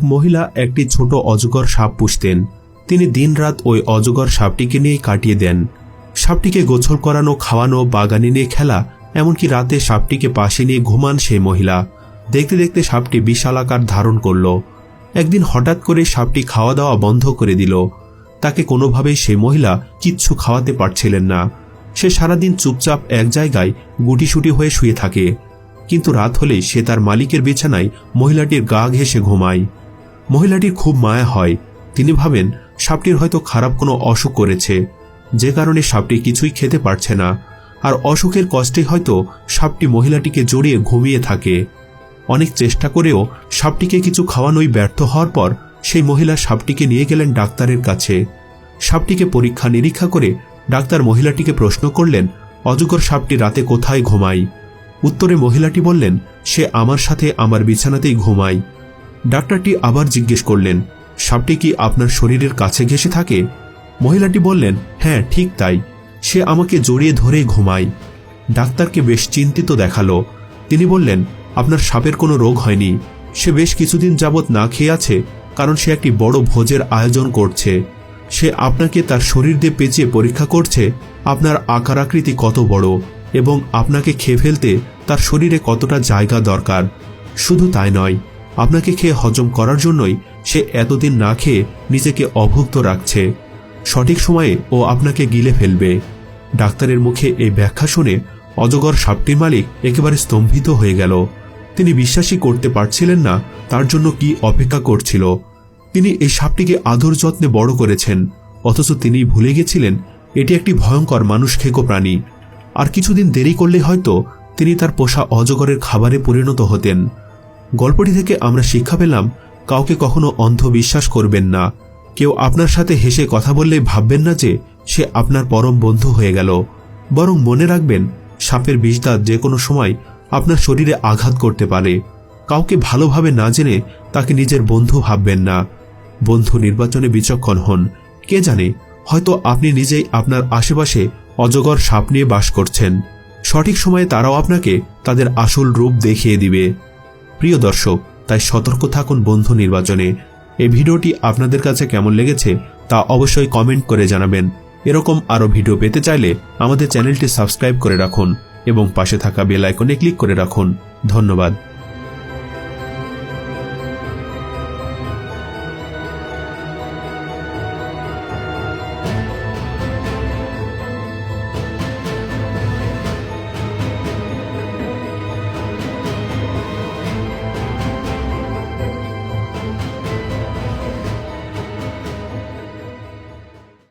মহিলা একটি ছোট অজগর সাপ পুষতেন। তিনি দিনরাত ওই অজগর সাপটিকে নিয়ে কাটিয়ে দেন। সাপটিকে গোসল করানো, খাওয়ানো, বাগানে নিয়ে খেলা, এমনকি রাতে সাপটিকে পাশে নিয়ে ঘুমান সেই মহিলা। দেখতে দেখতে সাপটি বিশাল আকার ধারণ করল। একদিন হঠাৎ করে সাপটি খাওয়া দাওয়া বন্ধ করে দিল। তাকে কোনোভাবেই সেই মহিলা কিচ্ছু খাওয়াতে পারছিলেন না। সে সারাদিন চুপচাপ এক জায়গায় গুটিসুটি হয়ে শুয়ে থাকে। কিন্তু রাত হলেই সে তার মালিকের বিছানায় মহিলাটির গা ঘেঁষে ঘুমায়। মহিলাটির খুব মায়া হয়। তিনি ভাবেন সাপটির হয়তো খারাপ কোনো অসুখ করেছে, যে কারণে সাপটি কিছুই খেতে পারছে না। আর অসুখের কষ্টে হয়তো সাপটি মহিলাটিকে জড়িয়ে ঘুমিয়ে থাকে। অনেক চেষ্টা করেও সাপটিকে কিছু খাওয়ানোই ব্যর্থ হওয়ার পর সেই মহিলা সাপটিকে নিয়ে গেলেন ডাক্তারের কাছে। সাপটিকে পরীক্ষা নিরীক্ষা করে ডাক্তার মহিলাটিকে প্রশ্ন করলেন, অজগর সাপটি রাতে কোথায় ঘুমায়? উত্তরে মহিলাটি বললেন, সে আমার সাথে আমার বিছানাতেই ঘুমায়। ডাক্তারটি আবার জিজ্ঞেস করলেন, সাপটি কি আপনার শরীরের কাছে ঘেঁষে থাকে? মহিলাটি বললেন, হ্যাঁ ঠিক তাই, সে আমাকে জড়িয়ে ধরে ঘুমায়। ডাক্তারকে বেশ চিন্তিত দেখালো। তিনি বললেন, আপনার সাপের কোনো রোগ হয়নি। সে বেশ কিছুদিন যাবৎ না খেয়ে আছে, কারণ সে একটি বড় ভোজের আয়োজন করছে। সে আপনাকে তার শরীর দিয়ে পেঁচিয়ে পরীক্ষা করছে আপনার আকার আকৃতি কত বড় এবং আপনাকে খেয়ে ফেলতে তার শরীরে কতটা জায়গা দরকার। শুধু তাই নয়, আপনাকে খেয়ে হজম করার জন্যই সে এতদিন না খেয়ে নিজেকে অভুক্ত রাখছে। সঠিক সময়ে ও আপনাকে গিলে ফেলবে। ডাক্তারের মুখে এই ব্যাখ্যা শুনে অজগর সাপটির মালিক একেবারে স্তম্ভিত হয়ে গেল। তিনি বিশ্বাসই করতে পারছিলেন না তার জন্য কি অপেক্ষা করছিল। তিনি এই সাপটিকে আদর যত্নে বড় করেছেন, অথচ তিনি ভুলে গেছিলেন এটি একটি ভয়ঙ্কর মানুষ খেকো প্রাণী। আর কিছুদিন দেরি করলে হয়তো তিনি তার পোষা অজগরের খাবারে পরিণত হতেন। গল্পটি থেকে আমরা শিক্ষা পেলাম, কাউকে কখনো অন্ধবিশ্বাস করবেন না। কেউ আপনার সাথে হেসে কথা বললে ভাববেন না যে সে আপনার পরম বন্ধু হয়ে গেল। বরং মনে রাখবেন, সাপের বিষদাঁত যে কোনো সময় আপনার শরীরে আঘাত করতে পারে। কাউকে ভালোভাবে না জেনে তাকে নিজের বন্ধু ভাববেন না। বন্ধু নির্বাচনে বিচক্ষণ হন। কে জানে, হয়তো আপনি নিজেই আপনার আশেপাশে অজগর সাপ নিয়ে বাস করছেন। সঠিক সময়ে তারাও আপনাকে তাদের আসল রূপ দেখিয়ে দিবে। প্রিয় দর্শক, তাই সতর্ক থাকুন বন্ধু নির্বাচনে। এই ভিডিওটি আপনাদের কাছে কেমন লেগেছে তা অবশ্যই কমেন্ট করে জানাবেন। এরকম আরও ভিডিও পেতে চাইলে আমাদের চ্যানেলটি সাবস্ক্রাইব করে রাখুন এবং পাশে থাকা বেল আইকনে ক্লিক করে রাখুন। ধন্যবাদ।